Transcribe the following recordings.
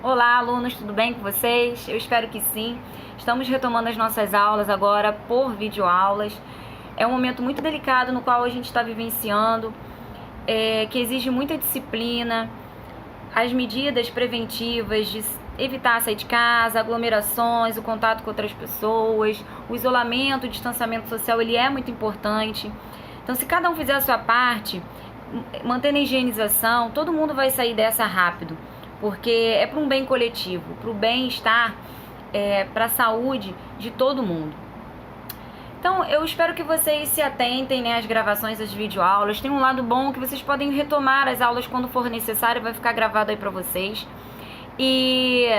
Olá, alunos, tudo bem com vocês? Eu espero que sim. Estamos retomando as nossas aulas agora por videoaulas. É um momento muito delicado no qual a gente está vivenciando, que exige muita disciplina, as medidas preventivas de evitar sair de casa, aglomerações, o contato com outras pessoas, o isolamento, o distanciamento social, ele é muito importante. Então, se cada um fizer a sua parte, mantendo a higienização, todo mundo vai sair dessa rápido, porque é para um bem coletivo, para o bem-estar, para a saúde de todo mundo. Então, eu espero que vocês se atentem, né, às gravações das videoaulas. Tem um lado bom que vocês podem retomar as aulas quando for necessário, vai ficar gravado aí para vocês. E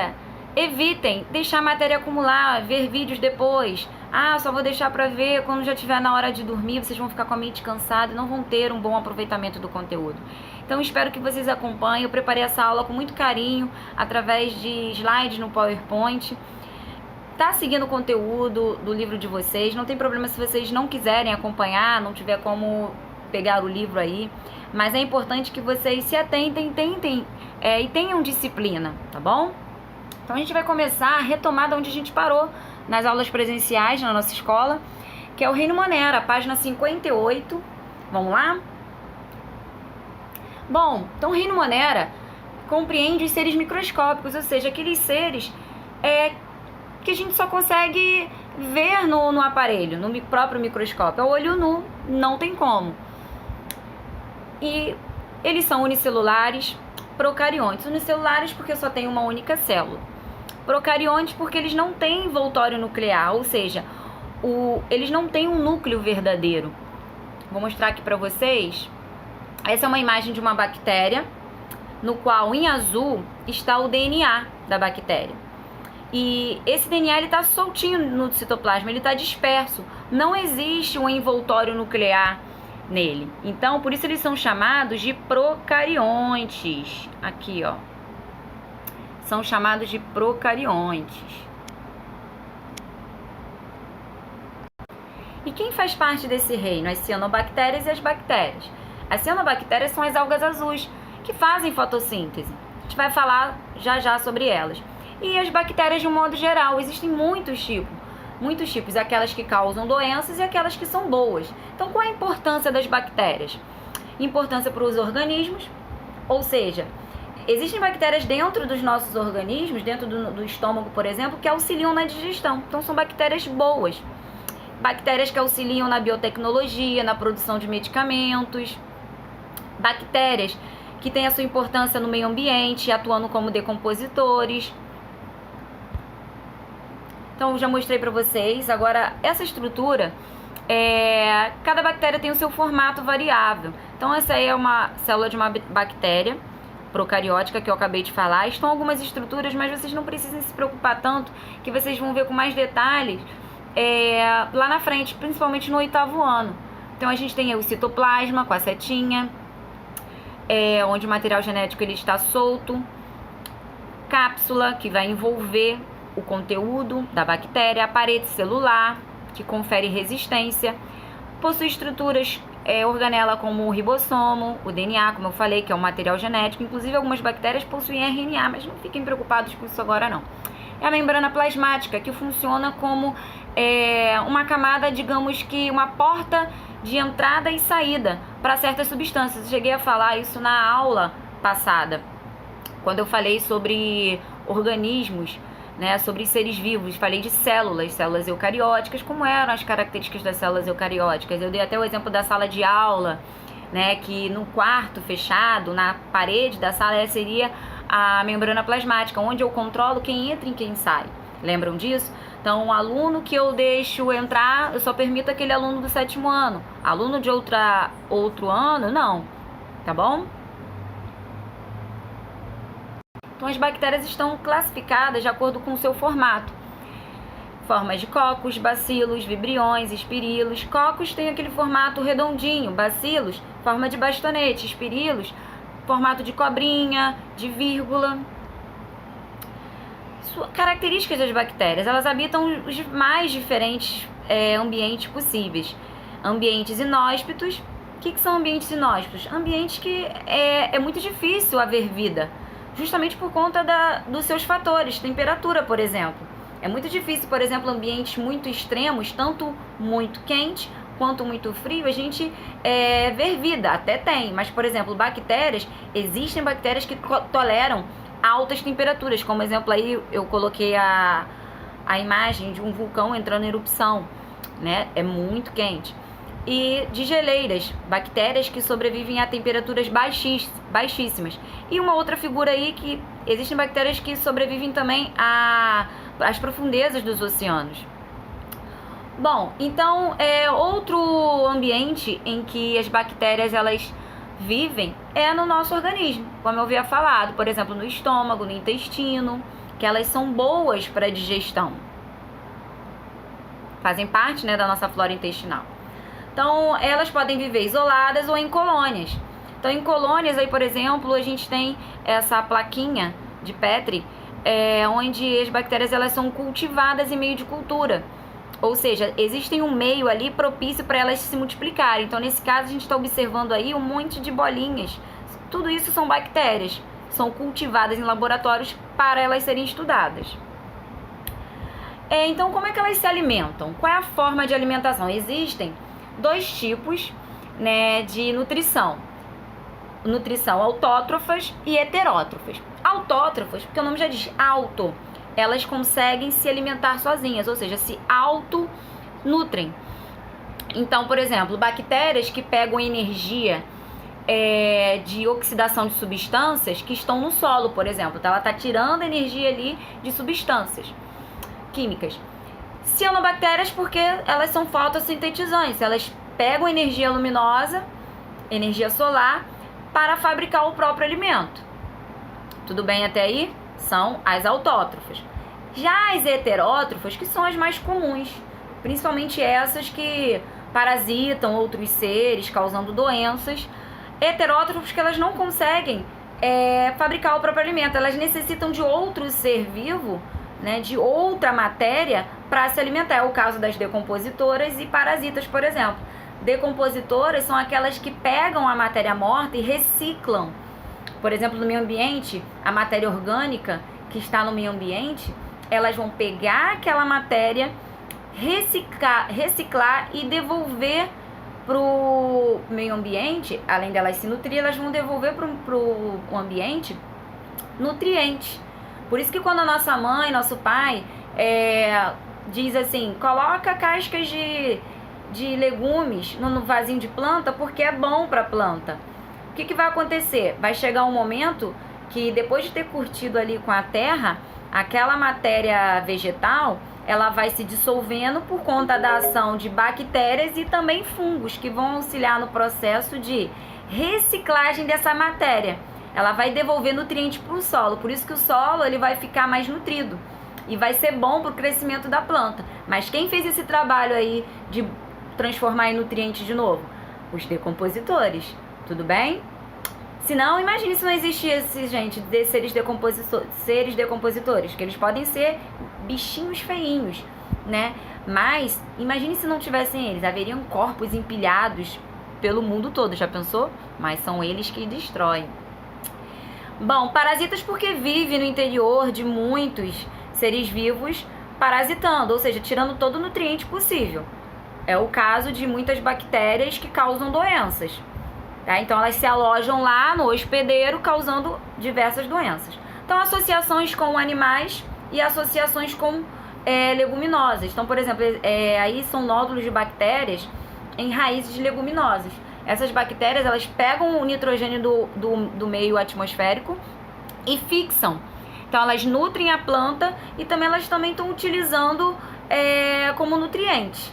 evitem deixar a matéria acumular, ver vídeos depois. Só vou deixar para ver quando já estiver na hora de dormir, vocês vão ficar com a mente cansada e não vão ter um bom aproveitamento do conteúdo. Então, espero que vocês acompanhem. Eu preparei essa aula com muito carinho, através de slides no PowerPoint. Tá seguindo o conteúdo do livro de vocês, não tem problema se vocês não quiserem acompanhar, não tiver como pegar o livro aí, mas é importante que vocês se atentem, tentem e tenham disciplina, tá bom? Então a gente vai começar a retomada onde a gente parou nas aulas presenciais na nossa escola, que é o Reino Monera, página 58. Vamos lá? Bom, então o Reino Monera compreende os seres microscópicos, ou seja, aqueles seres que a gente só consegue ver no aparelho, no próprio microscópio. A olho nu, não tem como. E eles são unicelulares, procariontes. Unicelulares porque só tem uma única célula. Procariontes porque eles não têm envoltório nuclear, ou seja, eles não têm um núcleo verdadeiro. Vou mostrar aqui para vocês. Essa é uma imagem de uma bactéria, no qual em azul está o DNA da bactéria. E esse DNA está soltinho no citoplasma, ele está disperso. Não existe um envoltório nuclear nele. Então, por isso eles são chamados de procariontes. Aqui, ó. São chamados de procariontes. E quem faz parte desse reino? As cianobactérias e as bactérias. As cianobactérias são as algas azuis, que fazem fotossíntese. A gente vai falar já sobre elas. E as bactérias de um modo geral, existem muitos tipos, aquelas que causam doenças e aquelas que são boas. Então, qual é a importância das bactérias? Importância para os organismos, ou seja, existem bactérias dentro dos nossos organismos, dentro do estômago, por exemplo, que auxiliam na digestão. Então, são bactérias boas. Bactérias que auxiliam na biotecnologia, na produção de medicamentos. Bactérias que têm a sua importância no meio ambiente, atuando como decompositores. Então, eu já mostrei para vocês. Agora, essa estrutura, cada bactéria tem o seu formato variável. Então, essa aí é uma célula de uma bactéria procariótica que eu acabei de falar. Estão algumas estruturas, mas vocês não precisam se preocupar tanto, que vocês vão ver com mais detalhes lá na frente, principalmente no 8º ano. Então, a gente tem aí o citoplasma com a setinha, onde o material genético ele está solto. Cápsula, que vai envolver o conteúdo da bactéria, a parede celular, que confere resistência, possui estruturas organela como o ribossomo, o DNA, como eu falei, que é um material genético. Inclusive, algumas bactérias possuem RNA, mas não fiquem preocupados com isso agora, não. É a membrana plasmática, que funciona como uma camada, digamos que uma porta de entrada e saída para certas substâncias. Eu cheguei a falar isso na aula passada, quando eu falei sobre organismos, né, sobre seres vivos. Falei de células eucarióticas, como eram as características das células eucarióticas. Eu dei até o exemplo da sala de aula, né, que no quarto fechado, na parede da sala, seria a membrana plasmática, onde eu controlo quem entra e quem sai. Lembram disso? Então, o aluno que eu deixo entrar, eu só permito aquele aluno do 7º ano. Aluno de outro ano, não. Tá bom? Então, as bactérias estão classificadas de acordo com o seu formato. Formas de cocos, bacilos, vibriões, espirilos. Cocos tem aquele formato redondinho, bacilos, forma de bastonete, espirilos, formato de cobrinha, de vírgula. Características das bactérias, elas habitam os mais diferentes ambientes possíveis. Ambientes inóspitos. O que são ambientes inóspitos? Ambientes que é muito difícil haver vida. justamente por conta dos seus fatores, temperatura, por exemplo. É muito difícil, por exemplo, ambientes muito extremos, tanto muito quente quanto muito frio, a gente ver vida, até tem, mas, por exemplo, bactérias, existem bactérias que toleram altas temperaturas, como exemplo aí eu coloquei a imagem de um vulcão entrando em erupção, né? É muito quente. E de geleiras, bactérias que sobrevivem a temperaturas baixíssimas. E uma outra figura aí que existem bactérias que sobrevivem também às profundezas dos oceanos. Bom, então outro ambiente em que as bactérias elas vivem é no nosso organismo, como eu havia falado, por exemplo, no estômago, no intestino, que elas são boas para a digestão. Fazem parte, né, da nossa flora intestinal. Então, elas podem viver isoladas ou em colônias. Então, em colônias, aí, por exemplo, a gente tem essa plaquinha de Petri, onde as bactérias elas são cultivadas em meio de cultura. Ou seja, existe um meio ali propício para elas se multiplicarem. Então, nesse caso, a gente está observando aí um monte de bolinhas. Tudo isso são bactérias. São cultivadas em laboratórios para elas serem estudadas. Então, como é que elas se alimentam? Qual é a forma de alimentação? Existem dois tipos, né, de nutrição. Nutrição autótrofas e heterótrofas. Autótrofas, porque o nome já diz auto, elas conseguem se alimentar sozinhas, ou seja, se autonutrem. Então, por exemplo, bactérias que pegam energia de oxidação de substâncias que estão no solo, por exemplo. Então, ela está tirando energia ali de substâncias químicas. Cianobactérias porque elas são fotossintetizantes, elas pegam energia luminosa, energia solar, para fabricar o próprio alimento. Tudo bem até aí? São as autótrofas. Já as heterótrofas, que são as mais comuns, principalmente essas que parasitam outros seres, causando doenças. Heterótrofas que elas não conseguem fabricar o próprio alimento, elas necessitam de outro ser vivo, né, de outra matéria para se alimentar. É o caso das decompositoras e parasitas, por exemplo. Decompositoras são aquelas que pegam a matéria morta e reciclam. Por exemplo, no meio ambiente, a matéria orgânica que está no meio ambiente, elas vão pegar aquela matéria, reciclar e devolver para o meio ambiente. Além delas se nutrir, elas vão devolver para o ambiente nutrientes. Por isso que quando a nossa mãe, nosso pai diz assim, coloca cascas de legumes no vasinho de planta porque é bom para a planta. O que vai acontecer? Vai chegar um momento que depois de ter curtido ali com a terra, aquela matéria vegetal, ela vai se dissolvendo por conta da ação de bactérias e também fungos que vão auxiliar no processo de reciclagem dessa matéria. Ela vai devolver nutrientes para o solo, por isso que o solo ele vai ficar mais nutrido e vai ser bom para o crescimento da planta. Mas quem fez esse trabalho aí de transformar em nutrientes de novo? Os decompositores, tudo bem? Se não, imagine se não existisse, gente, de seres decompositores, que eles podem ser bichinhos feinhos, né? Mas imagine se não tivessem eles, haveriam corpos empilhados pelo mundo todo, já pensou? Mas são eles que destroem. Bom, parasitas porque vive no interior de muitos seres vivos parasitando, ou seja, tirando todo o nutriente possível. É o caso de muitas bactérias que causam doenças. Tá? Então, elas se alojam lá no hospedeiro, causando diversas doenças. Então, associações com animais e associações com leguminosas. Então, por exemplo, aí são nódulos de bactérias em raízes de leguminosas. Essas bactérias, elas pegam o nitrogênio do meio atmosférico e fixam. Então, elas nutrem a planta e também elas também estão utilizando como nutriente.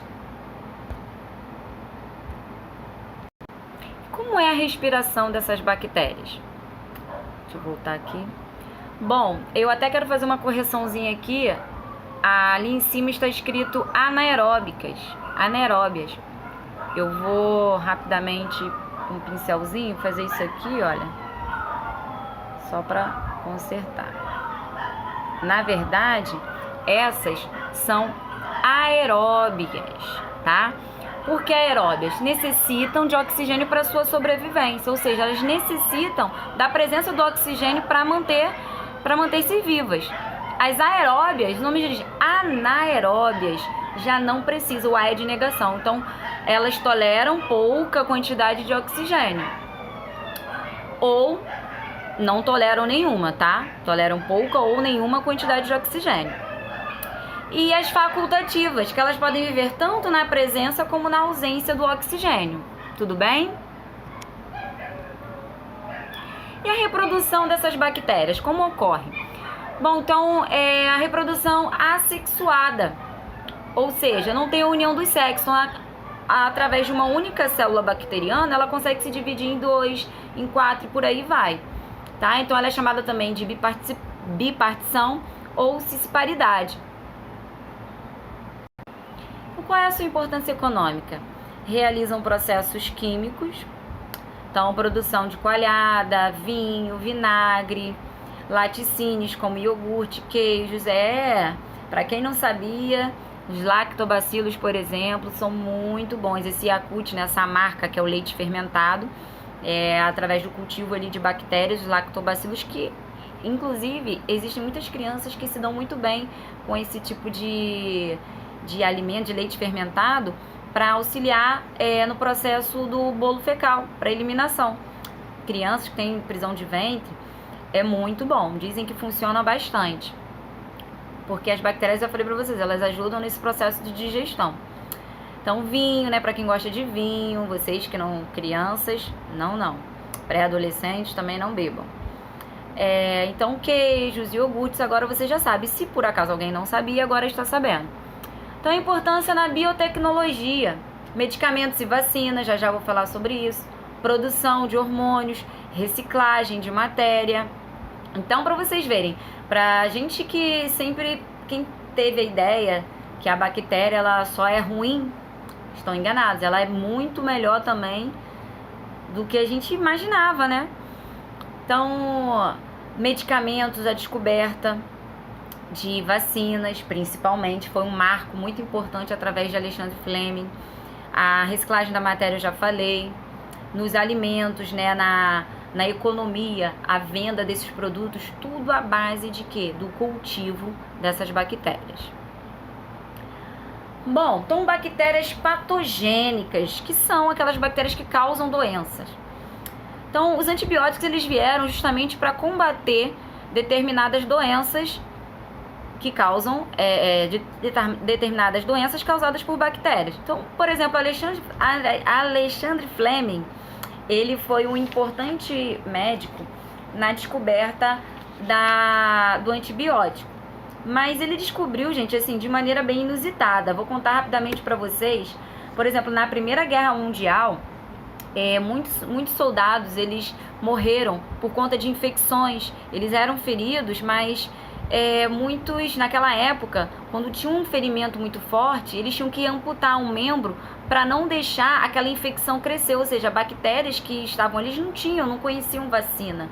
Como é a respiração dessas bactérias? Deixa eu voltar aqui. Bom, eu até quero fazer uma correçãozinha aqui. Ali em cima está escrito anaeróbicas, anaeróbias. Eu vou rapidamente com um pincelzinho fazer isso aqui, olha. Só para consertar. Na verdade, essas são aeróbicas, tá? Porque aeróbias necessitam de oxigênio para sua sobrevivência, ou seja, elas necessitam da presença do oxigênio para manter-se vivas. As aeróbias, o nome diz anaeróbias, já não precisam, o A é de negação, então elas toleram pouca quantidade de oxigênio. Ou não toleram nenhuma, tá? Toleram pouca ou nenhuma quantidade de oxigênio. E as facultativas, que elas podem viver tanto na presença como na ausência do oxigênio. Tudo bem? E a reprodução dessas bactérias, como ocorre? Bom, então, a reprodução assexuada, ou seja, não tem a união dos sexos. Através de uma única célula bacteriana, ela consegue se dividir em 2, em 4 e por aí vai. Tá? Então, ela é chamada também de bipartição ou cisparidade. Qual é a sua importância econômica? Realizam processos químicos, então produção de coalhada, vinho, vinagre, laticínios como iogurte, queijos. Para quem não sabia, os lactobacilos, por exemplo, são muito bons. Esse Yakult, né, essa marca que é o leite fermentado, através do cultivo ali de bactérias, os lactobacilos, que inclusive existem muitas crianças que se dão muito bem com esse tipo de alimento, de leite fermentado, para auxiliar no processo do bolo fecal, para eliminação. Crianças que têm prisão de ventre, é muito bom, dizem que funciona bastante, porque as bactérias, eu falei para vocês, elas ajudam nesse processo de digestão. Então, vinho, né, para quem gosta de vinho, vocês que não, crianças, não, pré-adolescentes também não bebam. Então, queijos e iogurtes, agora você já sabe. Se por acaso alguém não sabia, agora está sabendo. Então, a importância na biotecnologia, medicamentos e vacinas, já vou falar sobre isso, produção de hormônios, reciclagem de matéria. Então, para vocês verem, pra gente que sempre, quem teve a ideia que a bactéria ela só é ruim, estão enganados. Ela é muito melhor também do que a gente imaginava, né? Então, medicamentos, a descoberta de vacinas, principalmente, foi um marco muito importante através de Alexandre Fleming. A reciclagem da matéria, eu já falei. Nos alimentos, né, na economia, a venda desses produtos, tudo à base de quê? Do cultivo dessas bactérias. Bom, então bactérias patogênicas, que são aquelas bactérias que causam doenças. Então, os antibióticos, eles vieram justamente para combater determinadas doenças que causam determinadas doenças causadas por bactérias. Então, por exemplo, Alexandre Fleming, ele foi um importante médico na descoberta do antibiótico. Mas ele descobriu, gente, assim, de maneira bem inusitada. Vou contar rapidamente para vocês. Por exemplo, na Primeira Guerra Mundial, muitos soldados, eles morreram por conta de infecções. Eles eram feridos, mas muitos, naquela época, quando tinha um ferimento muito forte, eles tinham que amputar um membro para não deixar aquela infecção crescer. Ou seja, bactérias que estavam ali, eles não conheciam vacina.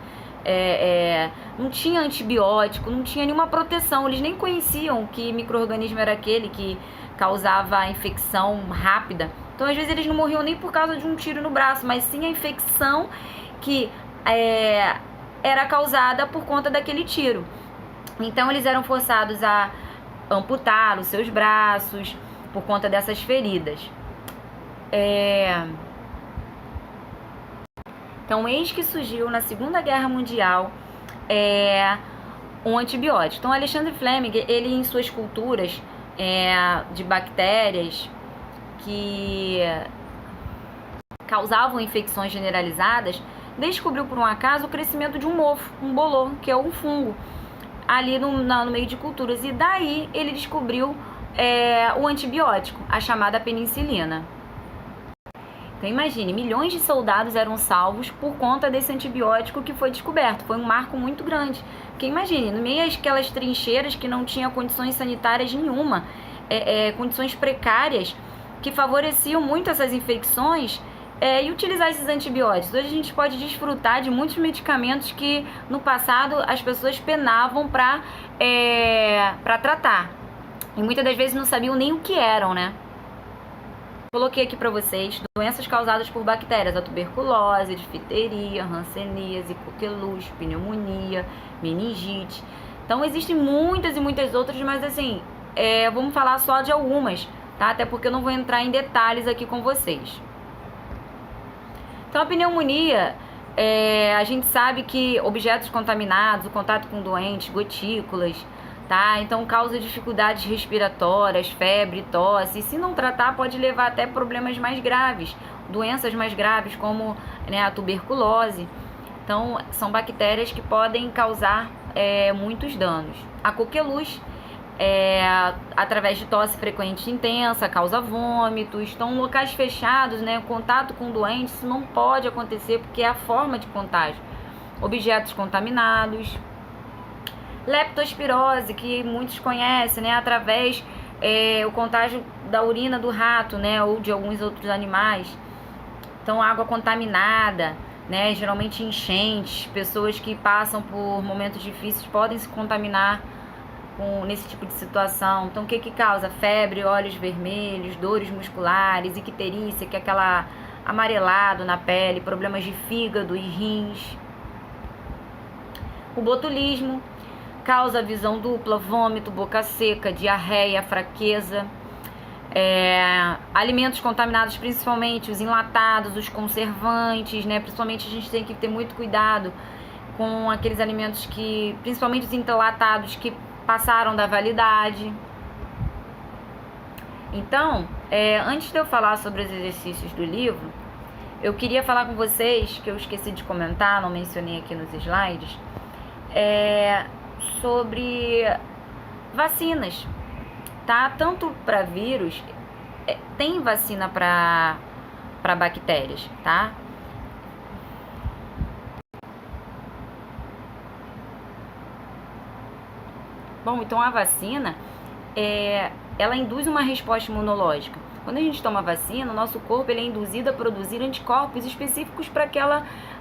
Não tinha antibiótico, não tinha nenhuma proteção, eles nem conheciam que micro-organismo era aquele que causava a infecção rápida. Então, às vezes, eles não morriam nem por causa de um tiro no braço, mas sim a infecção que era causada por conta daquele tiro. Então, eles eram forçados a amputar os seus braços por conta dessas feridas. Então, eis que surgiu na Segunda Guerra Mundial um antibiótico. Então, Alexandre Fleming, ele em suas culturas de bactérias que causavam infecções generalizadas, descobriu por um acaso o crescimento de um mofo, um bolor, que é um fungo, ali no meio de culturas. E daí ele descobriu o antibiótico, a chamada penicilina. Então imagine, milhões de soldados eram salvos por conta desse antibiótico que foi descoberto. Foi um marco muito grande. Porque imagine, no meio daquelas trincheiras que não tinha condições sanitárias nenhuma, condições precárias que favoreciam muito essas infecções, e utilizar esses antibióticos. Hoje a gente pode desfrutar de muitos medicamentos que no passado as pessoas penavam para tratar. E muitas das vezes não sabiam nem o que eram, né? Coloquei aqui para vocês doenças causadas por bactérias, a tuberculose, difteria, hanseníase, coqueluche, pneumonia, meningite. Então existem muitas e muitas outras, mas assim, vamos falar só de algumas, tá? Até porque eu não vou entrar em detalhes aqui com vocês. Então a pneumonia, a gente sabe que objetos contaminados, o contato com doentes, gotículas, tá? Então causa dificuldades respiratórias, febre, tosse. E se não tratar, pode levar até problemas mais graves, doenças mais graves, como, né, a tuberculose. Então são bactérias que podem causar muitos danos. A coqueluche, através de tosse frequente e intensa, causa vômitos. Então, locais fechados, né, contato com doentes, isso não pode acontecer porque é a forma de contágio. Objetos contaminados. Leptospirose, que muitos conhecem, né, através o contágio da urina do rato, né, ou de alguns outros animais. Então, água contaminada, né, geralmente enchentes, pessoas que passam por momentos difíceis podem se contaminar nesse tipo de situação. Então, o que causa? Febre, olhos vermelhos, dores musculares, icterícia, que é aquela amarelado na pele, problemas de fígado e rins. O botulismo causa visão dupla, vômito, boca seca, diarreia, fraqueza. Alimentos contaminados, principalmente os enlatados, os conservantes, né? Principalmente a gente tem que ter muito cuidado com aqueles alimentos que, principalmente os enlatados, que passaram da validade. Então, antes de eu falar sobre os exercícios do livro, eu queria falar com vocês, que eu esqueci de comentar, não mencionei aqui nos slides, sobre vacinas, tá? Tanto para vírus, tem vacina para bactérias, tá? Bom, então a vacina, ela induz uma resposta imunológica. Quando a gente toma vacina, o nosso corpo ele é induzido a produzir anticorpos específicos para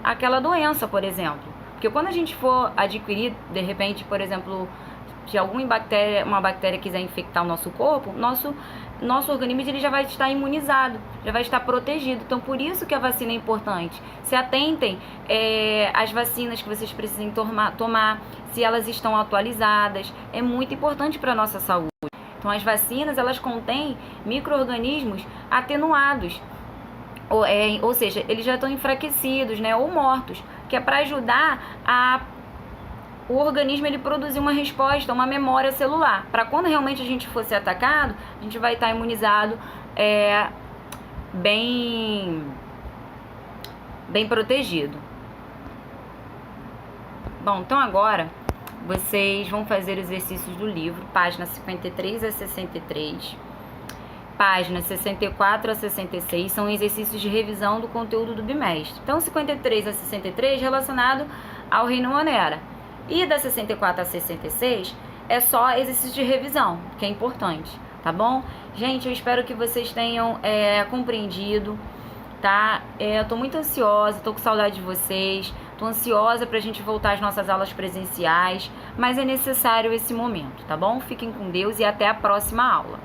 aquela doença, por exemplo. Porque quando a gente for adquirir, de repente, por exemplo, se uma bactéria quiser infectar o nosso corpo, nosso organismo ele já vai estar imunizado, já vai estar protegido. Então, por isso que a vacina é importante. Se atentem às vacinas que vocês precisem tomar, se elas estão atualizadas. É muito importante para a nossa saúde. Então, as vacinas, elas contêm micro-organismos atenuados. Ou seja, eles já estão enfraquecidos, né, ou mortos, que é para ajudar o organismo ele produzir uma resposta, uma memória celular, para quando realmente a gente for ser atacado, a gente vai estar imunizado, bem protegido. Bom, então agora vocês vão fazer os exercícios do livro, página 53 a 63, páginas 64 a 66, são exercícios de revisão do conteúdo do bimestre. Então, 53 a 63 relacionado ao Reino Monera. E da 64 a 66 é só exercício de revisão, que é importante, tá bom? Gente, eu espero que vocês tenham compreendido, tá? Eu tô muito ansiosa, tô com saudade de vocês, tô ansiosa pra gente voltar às nossas aulas presenciais, mas é necessário esse momento, tá bom? Fiquem com Deus e até a próxima aula.